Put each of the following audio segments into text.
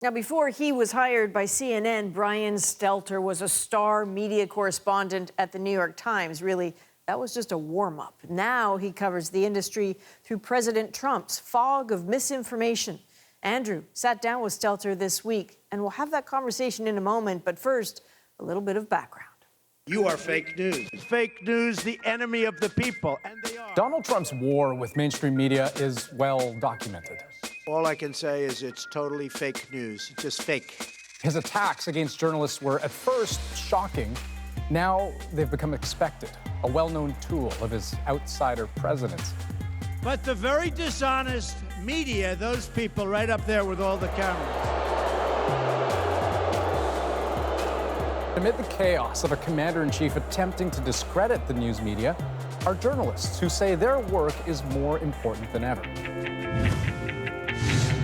Now, before he was hired by CNN, Brian Stelter was a star media correspondent at the New York Times. Really, that was just a warm-up. Now he covers the industry through President Trump's fog of misinformation. Andrew sat down with Stelter this week, and we'll have that conversation in a moment. But first, a little bit of background. You are fake news. Fake news, the enemy of the people, and they are. Donald Trump's war with mainstream media is well documented. All I can say is it's totally fake news, just fake. His attacks against journalists were at first shocking. Now they've become expected, a well-known tool of his outsider presidency. But the very dishonest media, those people right up there with all the cameras. Amid the chaos of a commander-in-chief attempting to discredit the news media are journalists who say their work is more important than ever.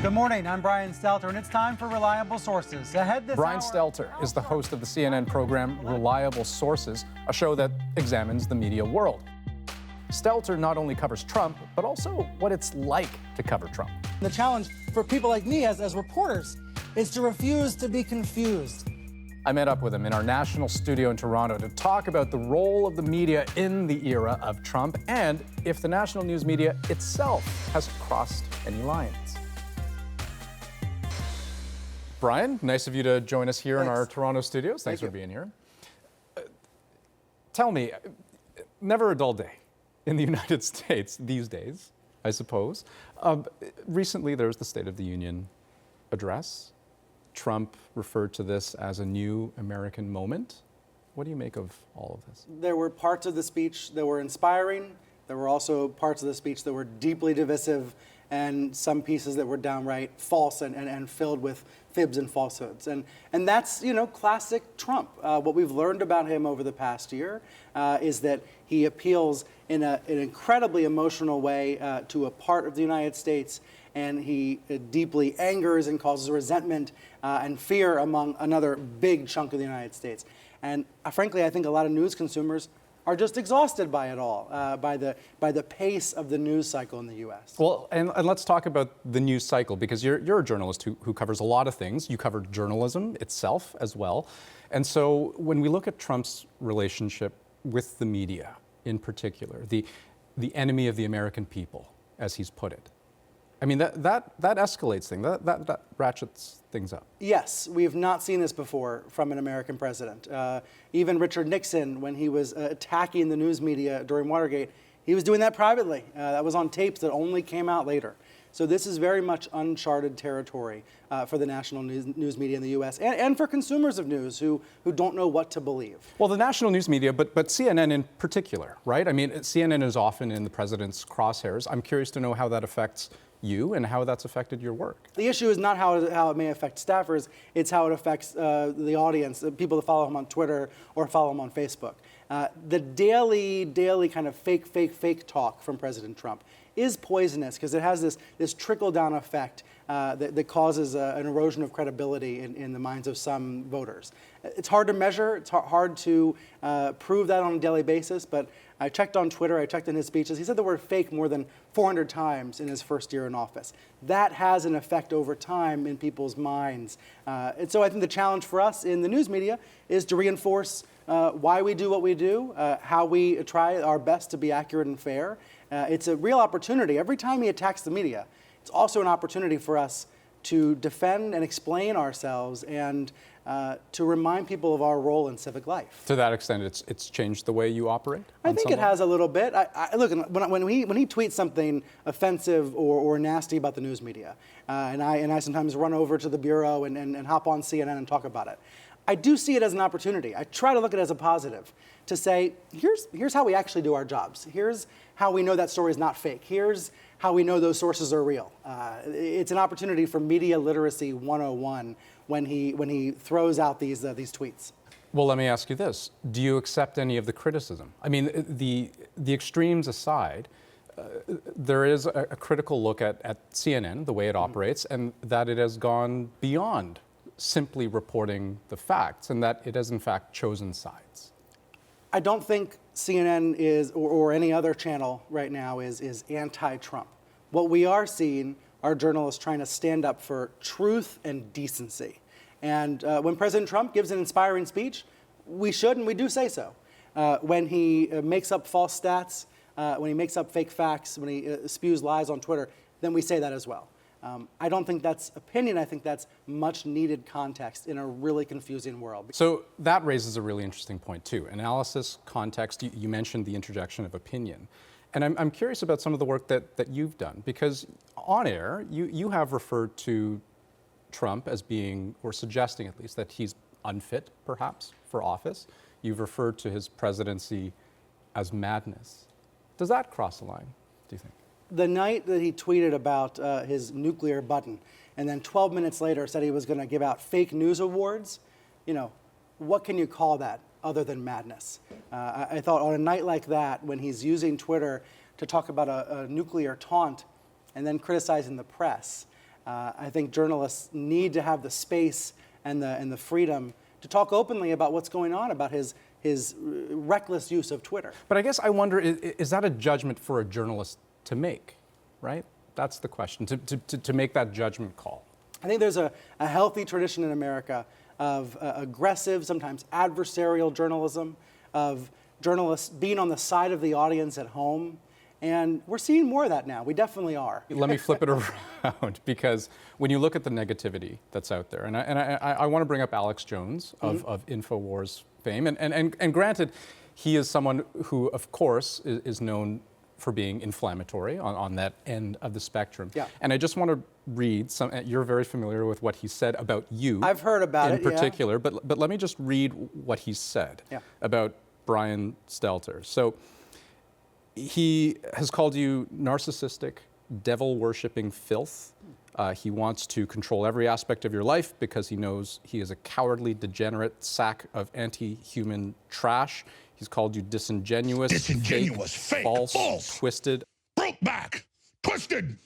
Good morning, I'm Brian Stelter, and it's time for Reliable Sources. Ahead this Brian hour, Stelter is the host of the CNN program Reliable Sources, a show that examines the media world. Stelter not only covers Trump, but also what it's like to cover Trump. The challenge for people like me as reporters is to refuse to be confused. I met up with him in our national studio in Toronto to talk about the role of the media in the era of Trump and if the national news media itself has crossed any lines. Brian, nice of you to join us here in our Toronto studios. Thanks for being here. Tell me, never a dull day in the United States these days, I suppose. Recently, there was the State of the Union address. Trump referred to this as a new American moment. What do you make of all of this? There were parts of the speech that were inspiring. There were also parts of the speech that were deeply divisive, and some pieces that were downright false and filled with fibs and falsehoods. And that's, classic Trump. What we've learned about him over the past year is that he appeals in an incredibly emotional way to a part of the United States, and he deeply angers and causes resentment and fear among another big chunk of the United States. And frankly, I think a lot of news consumers are just exhausted by it all, by the pace of the news cycle in the U.S. Well, and let's talk about the news cycle, because you're a journalist who covers a lot of things. You cover journalism itself as well. And so when we look at Trump's relationship with the media in particular, the enemy of the American people, as he's put it, I mean, that escalates things, that ratchets things up. Yes, we have not seen this before from an American president. Even Richard Nixon, when he was attacking the news media during Watergate, he was doing that privately. That was on tapes that only came out later. So this is very much uncharted territory for the national news media in the U.S. and for consumers of news who don't know what to believe. Well, the national news media, but CNN in particular, right? I mean, CNN is often in the president's crosshairs. I'm curious to know how that affects you and how that's affected your work. The issue is not how it may affect staffers, it's how it affects the audience, the people that follow him on Twitter or follow him on Facebook. The daily kind of fake talk from President Trump is poisonous because it has this trickle-down effect that causes an erosion of credibility in the minds of some voters. It's hard to measure, it's hard to prove that on a daily basis, but I checked on Twitter, I checked in his speeches. He said the word fake more than 400 times in his first year in office. That has an effect over time in people's minds. And so I think the challenge for us in the news media is to reinforce why we do what we do, how we try our best to be accurate and fair. It's a real opportunity. Every time he attacks the media, it's also an opportunity for us to defend and explain ourselves and to remind people of our role in civic life. To that extent, it's changed the way you operate? I think it has a little bit. Look, when he tweets something offensive or nasty about the news media, and I sometimes run over to the Bureau and hop on CNN and talk about it, I do see it as an opportunity. I try to look at it as a positive, to say, here's how we actually do our jobs. Here's how we know that story is not fake. Here's how we know those sources are real. It's an opportunity for media literacy 101 when he throws out these tweets. Well, let me ask you this. Do you accept any of the criticism? I mean, the extremes aside, there is a critical look at CNN, the way it operates, and that it has gone beyond simply reporting the facts, and that it has in fact chosen sides. I don't think CNN is, or any other channel right now, is anti-Trump. What we are seeing are journalists trying to stand up for truth and decency. And when President Trump gives an inspiring speech, we should and we do say so. When he makes up false stats, when he makes up fake facts, when he spews lies on Twitter, then we say that as well. I don't think that's opinion. I think that's much needed context in a really confusing world. So that raises a really interesting point too. Analysis, context, you mentioned the interjection of opinion. And I'm curious about some of the work that you've done, because on air, you have referred to Trump as being, or suggesting at least, that he's unfit, perhaps, for office. You've referred to his presidency as madness. Does that cross the line, do you think? The night that he tweeted about his nuclear button, and then 12 minutes later said he was going to give out fake news awards, what can you call that other than madness? I thought on a night like that, when he's using Twitter to talk about a nuclear taunt and then criticizing the press, I think journalists need to have the space and the freedom to talk openly about what's going on, about his reckless use of Twitter. But I guess I wonder, is that a judgment for a journalist to make, right? That's the question, to make that judgment call. I think there's a healthy tradition in America of aggressive, sometimes adversarial journalism, of journalists being on the side of the audience at home. And we're seeing more of that now. We definitely are. Let me flip it around, because when you look at the negativity that's out there, and I want to bring up Alex Jones of InfoWars fame, and granted, he is someone who, of course, is known for being inflammatory on that end of the spectrum. Yeah. And I just want to read some. You're very familiar with what he said about you. I've heard about it, in particular, yeah. But let me just read what he said about Brian Stelter. So he has called you narcissistic, devil-worshipping filth. He wants to control every aspect of your life because he knows he is a cowardly, degenerate sack of anti-human trash. He's called you disingenuous, fake, false, twisted. Brokeback, twisted,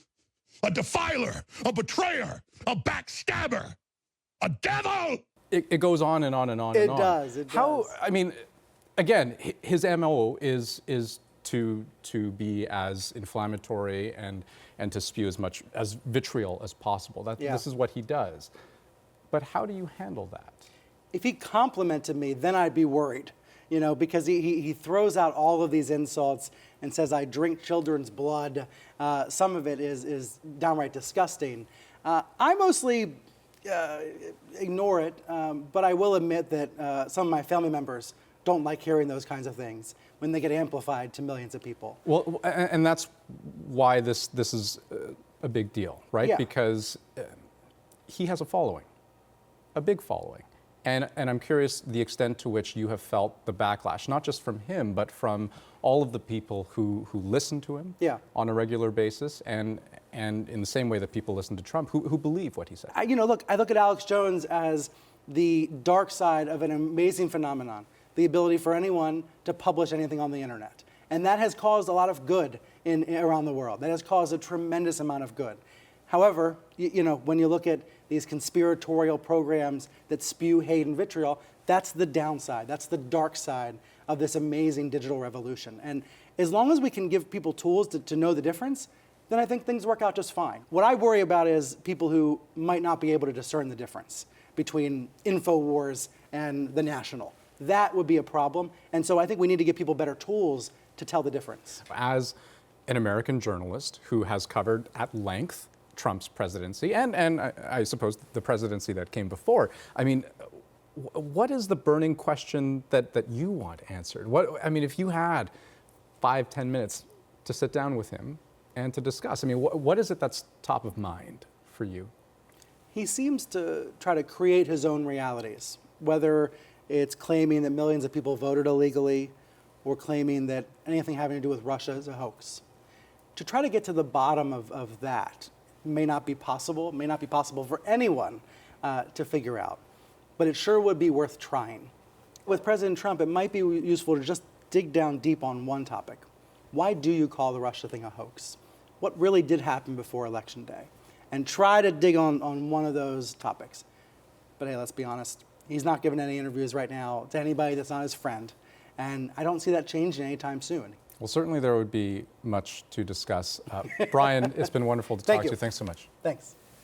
a defiler, a betrayer, a backstabber, a devil! It goes on and on and on and on. It does. How, I mean, again, his MO is to be as inflammatory and to spew as much as vitriol as possible. This is what he does. But how do you handle that? If he complimented me, then I'd be worried, because he throws out all of these insults and says, I drink children's blood. Some of it is downright disgusting. I mostly ignore it, but I will admit that some of my family members don't like hearing those kinds of things when they get amplified to millions of people. Well, and that's why this is a big deal, right? Yeah. Because he has a following, a big following. And I'm curious the extent to which you have felt the backlash, not just from him, but from all of the people who listen to him on a regular basis, and in the same way that people listen to Trump, who believe what he said. I look at Alex Jones as the dark side of an amazing phenomenon, the ability for anyone to publish anything on the internet. And that has caused a lot of good around the world. That has caused a tremendous amount of good. However, when you look at these conspiratorial programs that spew hate and vitriol, that's the downside. That's the dark side of this amazing digital revolution. And as long as we can give people tools to know the difference, then I think things work out just fine. What I worry about is people who might not be able to discern the difference between InfoWars and The National. That would be a problem. And so I think we need to give people better tools to tell the difference. As an American journalist who has covered at length Trump's presidency and I suppose the presidency that came before, I mean, what is the burning question that you want answered? If you had 5-10 minutes to sit down with him and to discuss, what is it that's top of mind for you? He seems to try to create his own realities, whether it's claiming that millions of people voted illegally or claiming that anything having to do with Russia is a hoax. To try to get to the bottom of that may not be possible, for anyone to figure out, but it sure would be worth trying. With President Trump, it might be useful to just dig down deep on one topic. Why do you call the Russia thing a hoax? What really did happen before Election Day? And try to dig on one of those topics. But hey, let's be honest, he's not giving any interviews right now to anybody that's not his friend. And I don't see that changing anytime soon. Well, certainly there would be much to discuss. Brian, it's been wonderful to talk to you. Thanks so much. Thanks.